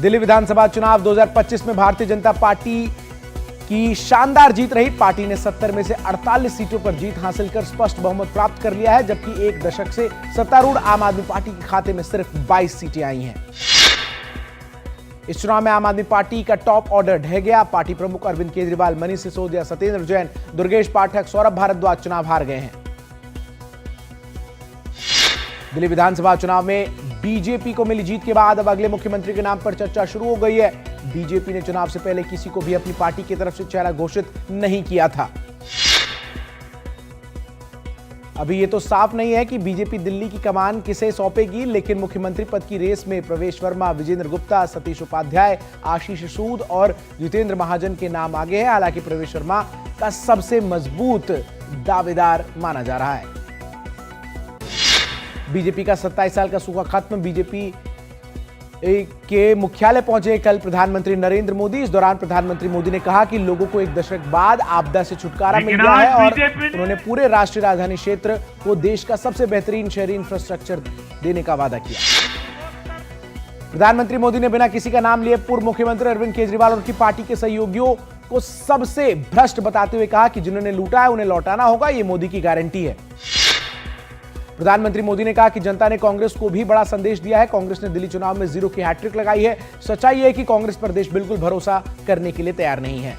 दिल्ली विधानसभा चुनाव 2025 में भारतीय जनता पार्टी की शानदार जीत रही। पार्टी ने 70 में से 48 सीटों पर जीत हासिल कर स्पष्ट बहुमत प्राप्त कर लिया है, जबकि एक दशक से सत्तारूढ़ आम आदमी पार्टी के खाते में सिर्फ 22 सीटें आई हैं। इस चुनाव में आम आदमी पार्टी का टॉप ऑर्डर ढह गया। पार्टी प्रमुख अरविंद केजरीवाल, मनीष सिसोदिया, सत्येंद्र जैन, दुर्गेश पाठक, सौरभ भारद्वाज चुनाव हार गए हैं। दिल्ली विधानसभा चुनाव में बीजेपी को मिली जीत के बाद अब अगले मुख्यमंत्री के नाम पर चर्चा शुरू हो गई है। बीजेपी ने चुनाव से पहले किसी को भी अपनी पार्टी की तरफ से चेहरा घोषित नहीं किया था। अभी ये तो साफ नहीं है कि बीजेपी दिल्ली की कमान किसे सौंपेगी, लेकिन मुख्यमंत्री पद की रेस में प्रवेश वर्मा, विजेंद्र गुप्ता, सतीश उपाध्याय, आशीष सूद और जितेंद्र महाजन के नाम आगे हैं। हालांकि प्रवेश वर्मा का सबसे मजबूत दावेदार माना जा रहा है। बीजेपी का 27 साल का सूखा खत्म। बीजेपी के मुख्यालय पहुंचे कल प्रधानमंत्री नरेंद्र मोदी। इस दौरान प्रधानमंत्री मोदी ने कहा कि लोगों को एक दशक बाद आपदा से छुटकारा मिल गया है और उन्होंने पूरे राष्ट्रीय राजधानी क्षेत्र को देश का सबसे बेहतरीन शहरी इंफ्रास्ट्रक्चर देने का वादा किया। प्रधानमंत्री मोदी ने बिना किसी का नाम लिए पूर्व मुख्यमंत्री अरविंद केजरीवाल और उनकी पार्टी के सहयोगियों को सबसे भ्रष्ट बताते हुए कहा कि जिन्होंने लूटा है उन्हें लौटाना होगा, यह मोदी की गारंटी है। प्रधानमंत्री मोदी ने कहा कि जनता ने कांग्रेस को भी बड़ा संदेश दिया है। कांग्रेस ने दिल्ली चुनाव में 0 की हैट्रिक लगाई है। सच्चाई है कि कांग्रेस पर देश बिल्कुल भरोसा करने के लिए तैयार नहीं है।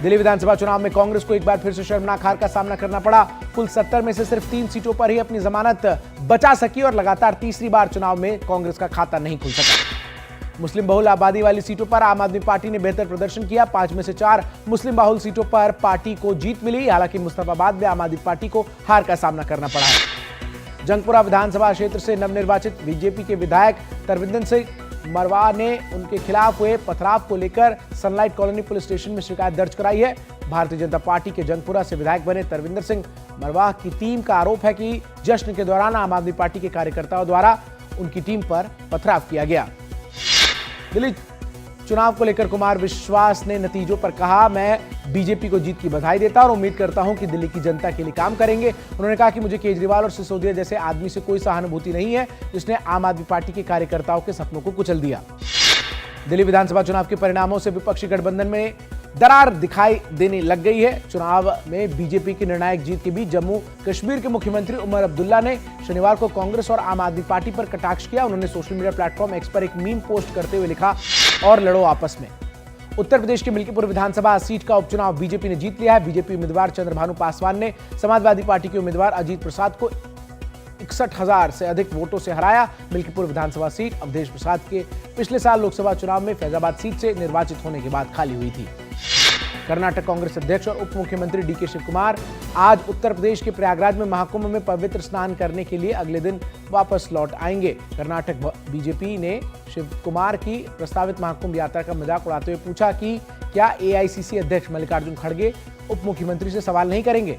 दिल्ली विधानसभा चुनाव में कांग्रेस को एक बार फिर से शर्मनाक हार का सामना करना पड़ा। कुल 70 में से सिर्फ 3 सीटों पर ही अपनी जमानत बचा सकी और लगातार तीसरी बार चुनाव में कांग्रेस का खाता नहीं खुल सका। मुस्लिम बहुल आबादी वाली सीटों पर आम आदमी पार्टी ने बेहतर प्रदर्शन किया। 5 में से 4 मुस्लिम बहुल सीटों पर पार्टी को जीत मिली। हालांकि मुस्तफाबाद में आम आदमी पार्टी को हार का सामना करना पड़ा है। जंगपुरा विधानसभा क्षेत्र से नवनिर्वाचित बीजेपी के विधायक तरविंदर सिंह मरवाह ने उनके खिलाफ हुए पथराव को लेकर सनलाइट कॉलोनी पुलिस स्टेशन में शिकायत दर्ज कराई है। भारतीय जनता पार्टी के जंगपुरा से विधायक बने तरविंदर सिंह मरवाह की टीम का आरोप है कि जश्न के दौरान आम आदमी पार्टी के कार्यकर्ताओं द्वारा उनकी टीम पर पथराव किया गया। दिल्ली चुनाव को लेकर कुमार विश्वास ने नतीजों पर कहा, मैं बीजेपी को जीत की बधाई देता और उम्मीद करता हूं कि दिल्ली की जनता के लिए काम करेंगे। उन्होंने कहा कि मुझे केजरीवाल और सिसोदिया जैसे आदमी से कोई सहानुभूति नहीं है जिसने आम आदमी पार्टी के कार्यकर्ताओं के सपनों को कुचल दिया। दिल्ली विधानसभा चुनाव के परिणामों से विपक्षी गठबंधन में दरार दिखाई देने लग गई है। चुनाव में बीजेपी की निर्णायक जीत के बीच जम्मू कश्मीर के मुख्यमंत्री उमर अब्दुल्ला ने शनिवार को कांग्रेस और आम आदमी पार्टी पर कटाक्ष किया। उन्होंने सोशल मीडिया प्लेटफॉर्म एक्स पर एक मीम पोस्ट करते हुए लिखा, और लड़ो आपस में। उत्तर प्रदेश के मिल्कीपुर विधानसभा सीट का उपचुनाव बीजेपी ने जीत लिया है। बीजेपी उम्मीदवार चंद्रभानु पासवान ने समाजवादी पार्टी के उम्मीदवार अजीत प्रसाद को 61,000 से अधिक वोटों से हराया। मिल्कीपुर विधानसभा सीट अवधेश प्रसाद के पिछले साल लोकसभा चुनाव में फैजाबाद सीट से निर्वाचित होने के बाद खाली हुई थी। कर्नाटक कांग्रेस अध्यक्ष और उप मुख्यमंत्री डीके शिवकुमार आज उत्तर प्रदेश के प्रयागराज में महाकुंभ में पवित्र स्नान करने के लिए अगले दिन वापस लौट आएंगे। कर्नाटक बीजेपी ने शिवकुमार की प्रस्तावित महाकुंभ यात्रा का मजाक उड़ाते हुए पूछा कि क्या एआईसीसी अध्यक्ष मल्लिकार्जुन खड़गे उप मुख्यमंत्री से सवाल नहीं करेंगे।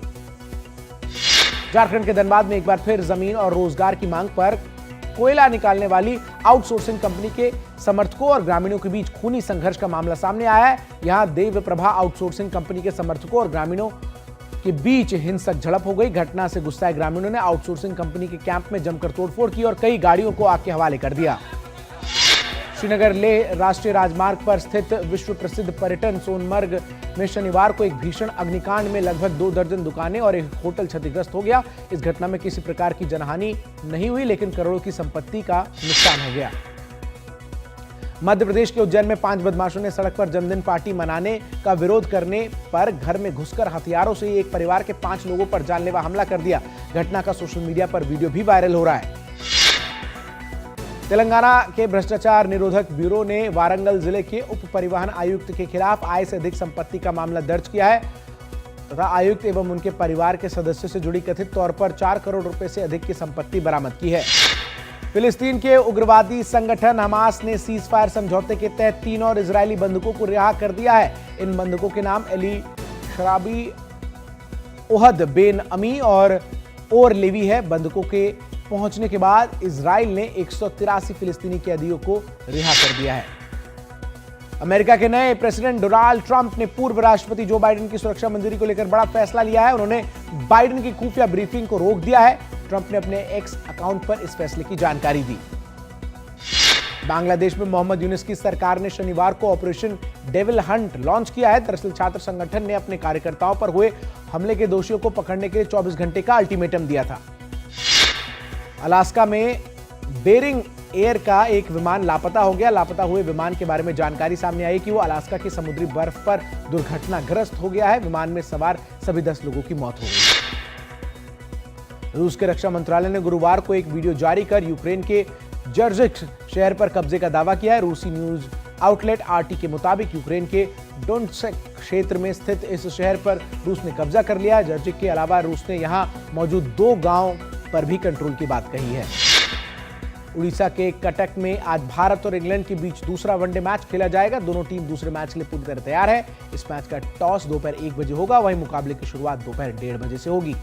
झारखंड के धनबाद में एक बार फिर जमीन और रोजगार की मांग पर कोयला निकालने वाली आउटसोर्सिंग कंपनी के समर्थकों और ग्रामीणों के बीच खूनी संघर्ष का मामला सामने आया है। यहां देवप्रभा आउटसोर्सिंग कंपनी के समर्थकों और ग्रामीणों के बीच हिंसक झड़प हो गई। घटना से गुस्साए ग्रामीणों ने आउटसोर्सिंग कंपनी के कैंप में जमकर तोड़फोड़ की और कई गाड़ियों को आग के हवाले कर दिया। श्रीनगर लेह राष्ट्रीय राजमार्ग पर स्थित विश्व प्रसिद्ध पर्यटन सोनमर्ग में शनिवार को एक भीषण अग्निकांड में लगभग 2 दर्जन दुकानें और एक होटल क्षतिग्रस्त हो गया। इस घटना में किसी प्रकार की जनहानि नहीं हुई, लेकिन करोड़ों की संपत्ति का नुकसान हो गया। मध्य प्रदेश के उज्जैन में 5 बदमाशों ने सड़क पर जन्मदिन पार्टी मनाने का विरोध करने पर घर में घुसकर हथियारों से एक परिवार के 5 लोगों पर जानलेवा हमला कर दिया। घटना का सोशल मीडिया पर वीडियो भी वायरल हो रहा है। तेलंगाना के भ्रष्टाचार निरोधक ब्यूरो ने वारंगल जिले के उप परिवहन आयुक्त के खिलाफ आय से अधिक संपत्ति का मामला दर्ज किया है तथा आयुक्त एवं उनके परिवार के सदस्यों से जुड़ी कथित तौर पर 4 करोड़ रुपए से अधिक की संपत्ति बरामद की है। फिलिस्तीन के उग्रवादी संगठन हमास ने सीज फायर समझौते के तहत 3 और इजरायली बंधकों को रिहा कर दिया है। इन बंधकों के नाम एली शराबी, ओहद बेन अमी और ओर लेवी है। बंधकों के पहुंचने के बाद इजराइल ने 183 फिलिस्तीनी कैदियों को रिहा कर दिया है। अमेरिका के नए प्रेसिडेंट डोनाल्ड ट्रंप ने पूर्व राष्ट्रपति जो बाइडेन की सुरक्षा मंजूरी को लेकर बड़ा फैसला लिया है। उन्होंने बाइडेन की खुफिया ब्रीफिंग को रोक दिया है। ट्रंप ने अपने एक्स अकाउंट पर इस फैसले की जानकारी दी। बांग्लादेश में मोहम्मद यूनुस की सरकार ने शनिवार को ऑपरेशन डेविल हंट लॉन्च किया है। दरअसल छात्र संगठन ने अपने कार्यकर्ताओं पर हुए हमले के दोषियों को पकड़ने के लिए 24 घंटे का अल्टीमेटम दिया था। अलास्का में बेरिंग एयर का एक विमान लापता हो गया। लापता हुए विमान के बारे में जानकारी सामने आई कि वो अलास्का की समुद्री बर्फ पर दुर्घटनाग्रस्त हो गया है। विमान में सवार सभी 10 लोगों की मौत हो गई। रूस के रक्षा मंत्रालय ने गुरुवार को एक वीडियो जारी कर यूक्रेन के जर्जिक शहर पर कब्जे का दावा किया है। रूसी न्यूज आउटलेट आरटी के मुताबिक यूक्रेन के डोनेत्स्क क्षेत्र में स्थित इस शहर पर रूस ने कब्जा कर लिया है। जर्जिक के अलावा रूस ने यहां मौजूद 2 गांव पर भी कंट्रोल की बात कही है। उड़ीसा के कटक में आज भारत और इंग्लैंड के बीच दूसरा वनडे मैच खेला जाएगा। दोनों टीम दूसरे मैच के लिए पूरी तरह तैयार है। इस मैच का टॉस दोपहर 1 बजे होगा, वहीं मुकाबले की शुरुआत दोपहर 1:30 बजे से होगी।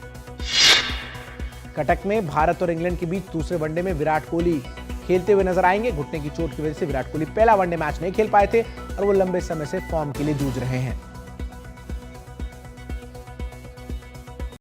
कटक में भारत और इंग्लैंड के बीच दूसरे वनडे में विराट कोहली खेलते हुए नजर आएंगे। घुटने की चोट की वजह से विराट कोहली पहला वनडे मैच नहीं खेल पाए थे और वो लंबे समय से फॉर्म के लिए जूझ रहे हैं।